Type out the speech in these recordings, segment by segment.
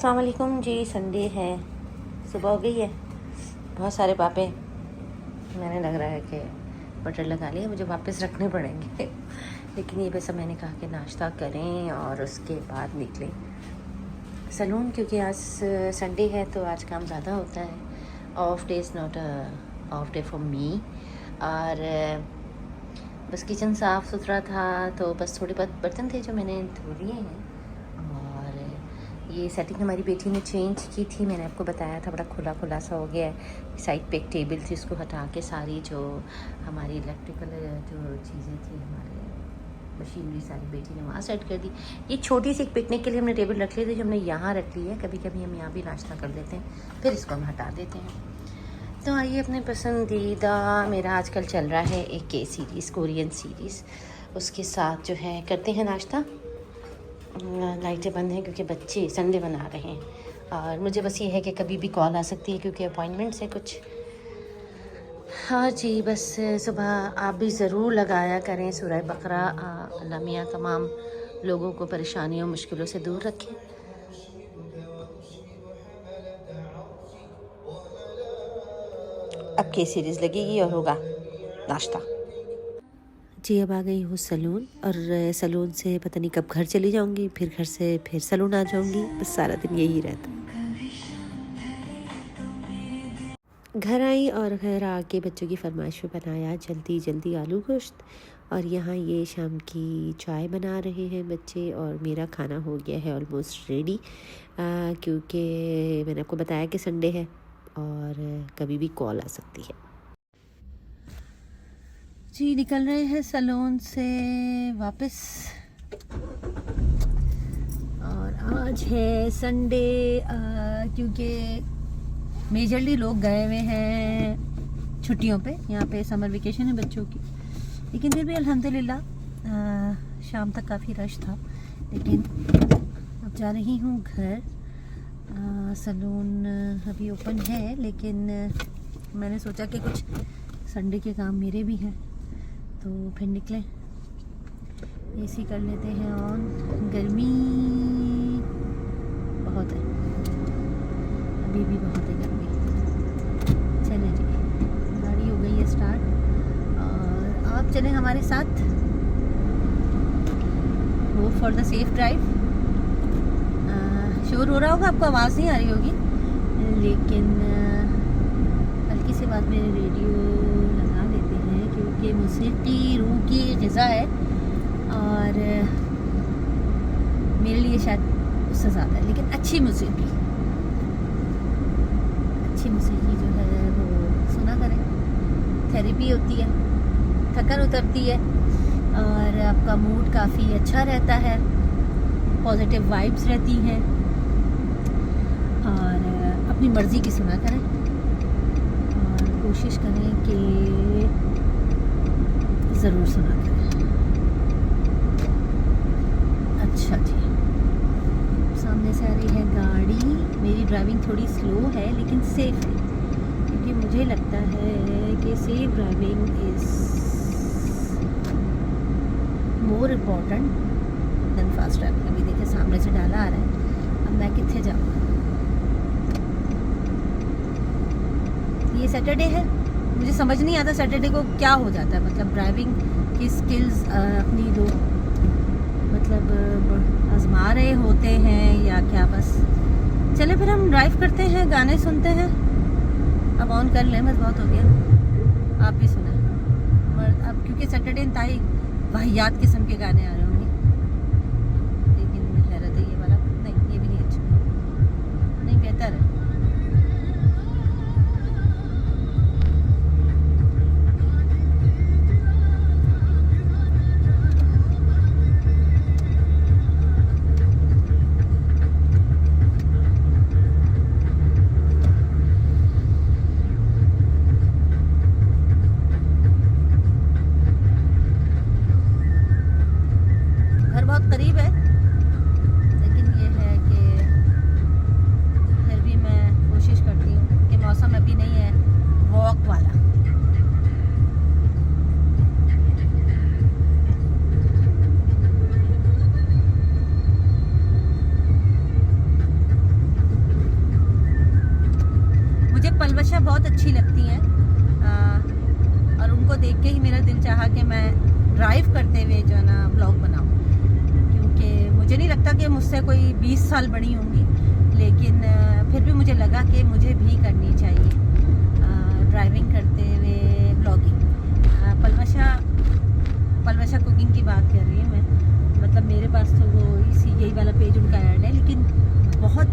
अस्सलाम वालेकुम जी। संडे है, सुबह हो गई है। बहुत सारे पापे मैंने लग रहा है कि बटर लगा लिए, मुझे वापस रखने पड़ेंगे लेकिन ये बस मैंने कहा कि नाश्ता करें और उसके बाद निकलें सलून, क्योंकि आज संडे है तो आज काम ज़्यादा होता है। Of day is not of day for me. और बस किचन साफ़ सुथरा था तो बस थोड़े बहुत बर्तन थे जो मैंने धो लिए हैं। ये सेटिंग हमारी बेटी ने चेंज की थी, मैंने आपको बताया था, बड़ा खुला खुला सा हो गया है। साइड पे एक टेबल थी, उसको हटा के सारी जो हमारी इलेक्ट्रिकल जो चीज़ें थी, हमारे मशीनरी सारी बेटी ने वहाँ सेट कर दी। ये छोटी सी एक पिकनिक के लिए हमने टेबल रख ली थी जो हमने यहाँ रख ली है। कभी कभी हम यहाँ भी नाश्ता कर लेते हैं, फिर इसको हम हटा देते हैं। तो आइए अपने पसंदीदा, मेरा आजकल चल रहा है एक के सीरीज़, कोरियन सीरीज़, उसके साथ जो है करते हैं नाश्ता। लाइटें बंद हैं क्योंकि बच्चे संडे बना रहे हैं और मुझे बस ये है कि कभी भी कॉल आ सकती है क्योंकि अपॉइंटमेंट्स है कुछ। हाँ जी, बस सुबह आप भी ज़रूर लगाया करें सूरह बकरा। अल्लाह मियाँ तमाम लोगों को परेशानियों मुश्किलों से दूर रखें। अब के सीरीज़ लगेगी और होगा नाश्ता। जी, अब आ गई हूँ सलून और सलून से पता नहीं कब घर चली जाऊँगी, फिर घर से फिर सलून आ जाऊँगी। बस सारा दिन यही रहता है। घर आई और घर आके बच्चों की फरमाइश पे बनाया जल्दी जल्दी आलू गोश्त, और यहाँ ये शाम की चाय बना रहे हैं बच्चे, और मेरा खाना हो गया है ऑलमोस्ट रेडी, क्योंकि मैंने आपको बताया कि संडे है और कभी भी कॉल आ सकती है। जी, निकल रहे हैं सलून से वापस, और आज है संडे, क्योंकि मेजरली लोग गए हुए हैं छुट्टियों पे। यहाँ पे समर वेकेशन है बच्चों की, लेकिन फिर भी अल्हम्दुलिल्लाह शाम तक काफ़ी रश था। लेकिन अब जा रही हूँ घर। सलून अभी ओपन है, लेकिन मैंने सोचा कि कुछ संडे के काम मेरे भी हैं तो फिर निकलें। एसी कर लेते हैं ऑन, गर्मी बहुत है, अभी भी बहुत है गर्मी। चले जी, गाड़ी हो गई है स्टार्ट और आप चलें हमारे साथ, go for the safe drive. शोर हो रहा होगा, आपको आवाज़ नहीं आ रही होगी, लेकिन हल्की सी बात में रेडियो लगा लेते हैं क्योंकि मौसीकी रूह की ग़िज़ा है और मेरे लिए शायद उससे ज़्यादा है, लेकिन अच्छी मौसीकी जो है वो सुना करें। थेरेपी होती है, थकन उतरती है और आपका मूड काफ़ी अच्छा रहता है, पॉजिटिव वाइब्स रहती हैं, और अपनी मर्ज़ी की सुना करें और कोशिश करें कि ज़रूर सुना करें। अच्छा जी, सामने से आ रही है गाड़ी। मेरी ड्राइविंग थोड़ी स्लो है लेकिन सेफ़ है, क्योंकि मुझे लगता है कि safe driving is more important than fast driving. अभी देखिए सामने से डाला आ रहा है, अब मैं कितने जाऊँ। ये सैटरडे है, मुझे समझ नहीं आता सैटरडे को क्या हो जाता है, मतलब ड्राइविंग की स्किल्स अपनी लोग मतलब आजमा रहे होते हैं या क्या। बस चले फिर हम ड्राइव करते हैं, गाने सुनते हैं। अब ऑन कर लें, बस बहुत हो गया, आप भी सुना। अब क्योंकि सैटरडे इंतहाई वाहियात किस्म के गाने आ रहे होंगे, लेकिन हैरत है ये वाला नहीं, ये भी नहीं अच्छा, नहीं बेहतर है। घर बहुत करीब है, लेकिन ये है कि फिर भी मैं देख के ही मेरा दिल चाहा कि मैं ड्राइव करते हुए जो है ना ब्लॉग बनाऊँ, क्योंकि मुझे नहीं लगता कि मुझसे कोई 20 साल बड़ी होंगी, लेकिन फिर भी मुझे लगा कि मुझे भी करनी चाहिए ड्राइविंग करते हुए ब्लॉगिंग। पलवशा कुकिंग की बात कर रही हूँ मैं, मतलब मेरे पास तो वो यही वाला पेज उनका ऐड है, लेकिन बहुत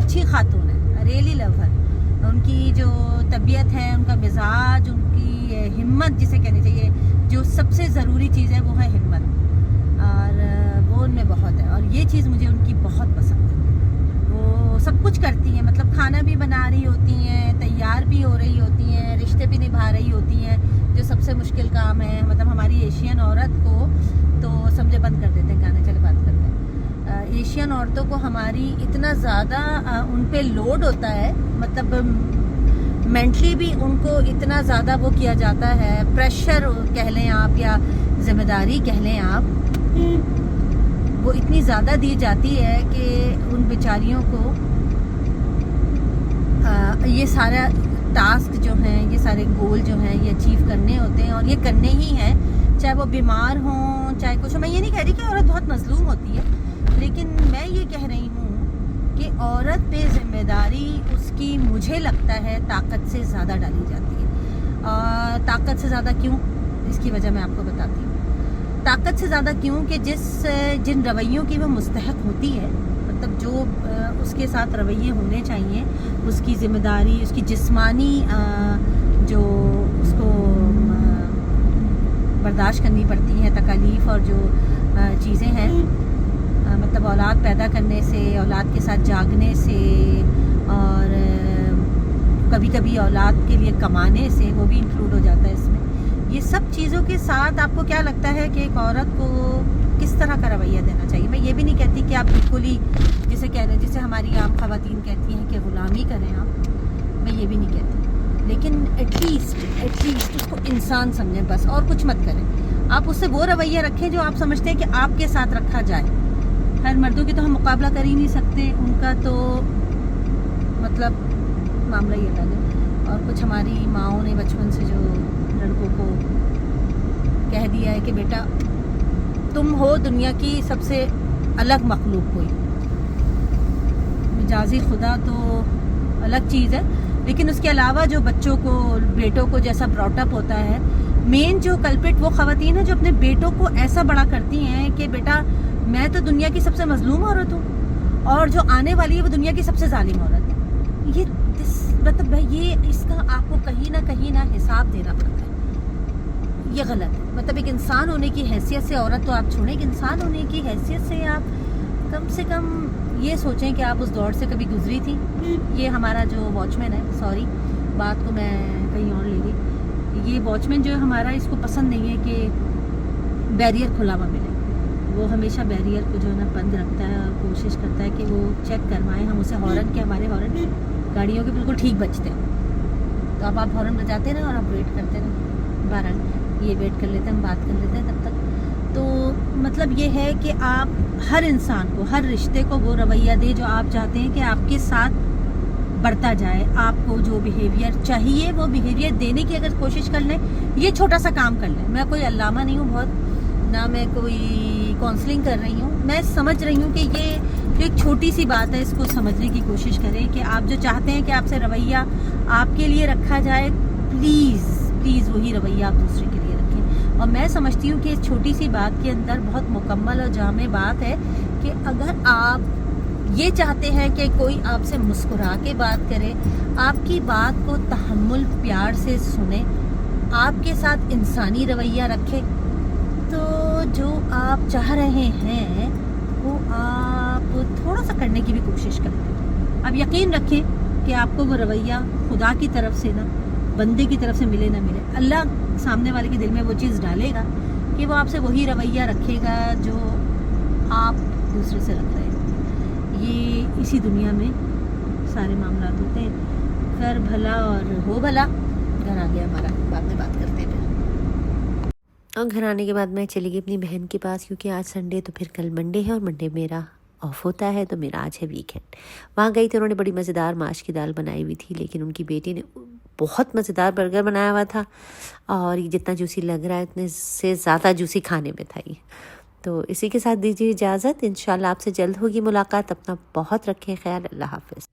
अच्छी खातून है, रियली लव हर। उनकी जो तबीयत है, उनका मिजाज, उनकी हिम्मत जिसे कहनी चाहिए, जो सबसे ज़रूरी चीज़ है वो है हिम्मत, और वो उनमें बहुत है, और ये चीज़ मुझे उनकी बहुत पसंद है। वो सब कुछ करती हैं, मतलब खाना भी बना रही होती हैं, तैयार भी हो रही होती हैं, रिश्ते भी निभा रही होती हैं, जो सबसे मुश्किल काम है। मतलब हमारी एशियन औरत को तो समझे बंद कर देते हैं, गाने चले बात करते हैं। एशियन औरतों को हमारी इतना ज़्यादा उन पे लोड होता है, मतलब मेंटली भी उनको इतना ज़्यादा वो किया जाता है, प्रेशर कह लें आप या जिम्मेदारी कह लें आप, वो इतनी ज़्यादा दी जाती है कि उन बेचारियों को ये सारा टास्क जो हैं, ये सारे गोल जो हैं, ये अचीव करने होते हैं, और ये करने ही हैं, चाहे वो बीमार हों, चाहे कुछ हो। मैं ये नहीं कह रही कि औरत बहुत मजलूम होती है, लेकिन मैं ये कह रही हूँ कि औरत पे जिम्मेदारी उसकी, मुझे लगता है, ताकत से ज़्यादा डाली जाती है। ताकत से ज़्यादा क्यों, इसकी वजह मैं आपको बताती हूँ। ताकत से ज़्यादा क्यों कि जिन रवैयों की वो मुस्तहक होती है, मतलब जो उसके साथ रवैये होने चाहिए, उसकी ज़िम्मेदारी, उसकी जिस्मानी जो उसको बर्दाश्त करनी पड़ती हैं तकालीफ, और जो चीज़ें हैं, मतलब औलाद पैदा करने से, औलाद के साथ जागने से, और कभी कभी औलाद के लिए कमाने से, वो भी इंक्लूड हो जाता है इसमें। ये सब चीज़ों के साथ आपको क्या लगता है कि एक औरत को किस तरह का रवैया देना चाहिए? मैं ये भी नहीं कहती कि आप बिल्कुल ही जिसे कह रहे हैं, जिसे हमारी आम खवातीन कहती हैं कि ग़ुलामी करें आप, मैं ये भी नहीं कहती, लेकिन एटलीस्ट उसको इंसान समझें बस, और कुछ मत करें। आप उससे वो रवैया रखें जो आप समझते हैं कि आपके साथ रखा जाए। हर मर्दों की तो हम मुकाबला कर ही नहीं सकते, उनका तो मतलब मामला ही अलग है। और कुछ हमारी माओं ने बचपन से जो लड़कों को कह दिया है कि बेटा तुम हो दुनिया की सबसे अलग मखलूक कोई, मिजाजी खुदा तो अलग चीज़ है, लेकिन उसके अलावा जो बच्चों को, बेटों को जैसा ब्रॉटअप होता है, मेन जो कल्प्रिट वो खवातीन है जो अपने बेटों को ऐसा बड़ा करती हैं कि बेटा मैं तो दुनिया की सबसे मजलूम औरत हूँ, और जो आने वाली है वो दुनिया की सबसे जालिम औरत है। ये मतलब भाई, ये इसका आपको कहीं ना हिसाब देना पड़ता है। ये गलत है। मतलब एक इंसान होने की हैसियत से, औरत तो आप छोड़ें, एक इंसान होने की हैसियत से आप कम से कम ये सोचें कि आप उस दौर से कभी गुजरी थी। ये हमारा जो वॉचमैन है, सॉरी बात को मैं कहीं और ले गई, ये वॉचमैन जो है हमारा, इसको पसंद नहीं है कि बैरियर खुला हुआ मिले। वो हमेशा बैरियर को जो है ना बंद रखता है, और कोशिश करता है कि वो चेक करवाएं हम उसे हॉर्न, के हमारे हॉर्न गाड़ियों के बिल्कुल ठीक बजते हैं। तो अब आप हॉर्न बजाते ना और आप वेट करते ना, 12 ये वेट कर लेते हैं, हम बात कर लेते हैं तब तक। तो मतलब ये है कि आप हर इंसान को, हर रिश्ते को वो रवैया दे जो आप चाहते हैं कि आपके साथ बढ़ता जाए। आपको जो बिहेवियर चाहिए वो बिहेवियर देने की अगर कोशिश कर लें, ये छोटा सा काम कर लें। मैं कोई अल्लामा नहीं हूँ बहुत, ना मैं कोई काउंसलिंग कर रही हूँ, मैं समझ रही हूँ कि ये जो एक छोटी सी बात है, इसको समझने की कोशिश करें कि आप जो चाहते हैं कि आपसे रवैया आपके लिए रखा जाए, प्लीज़ प्लीज़ वही रवैया आप दूसरे के लिए रखें। और मैं समझती हूँ कि इस छोटी सी बात के अंदर बहुत मुकम्मल और जामे बात है कि अगर आप ये चाहते हैं कि कोई आपसे मुस्कुरा के बात करे, आपकी बात को तहम्मुल प्यार से सुने, आपके साथ इंसानी रवैया रखे, तो जो आप चाह रहे हैं वो आप थोड़ा सा करने की भी कोशिश करें। अब यकीन रखें कि आपको वो रवैया खुदा की तरफ से ना बंदे की तरफ से मिले ना मिले, अल्लाह सामने वाले के दिल में वो चीज़ डालेगा कि वो आपसे वही रवैया रखेगा जो आप दूसरे से रख रहे हैं। ये इसी दुनिया में सारे मामला होते हैं। कर भला और हो भला। घर आ गया हमारा, बाद में बात करते हैं फिर। और घर आने के बाद मैं चली गई अपनी बहन के पास, क्योंकि आज संडे तो फिर कल मंडे है और मंडे मेरा ऑफ होता है, तो मेरा आज है वीकेंड। वहाँ गई तो उन्होंने बड़ी मज़ेदार माश की दाल बनाई हुई थी, लेकिन उनकी बेटी ने बहुत मज़ेदार बर्गर बनाया हुआ था और ये जितना जूसी लग रहा है उतने से ज़्यादा जूसी खाने में था ये। तो इसी के साथ दीजिए इजाज़त, इंशाल्लाह आपसे जल्द होगी मुलाकात। अपना बहुत रखें ख्याल। अल्लाह हाफ़िज़।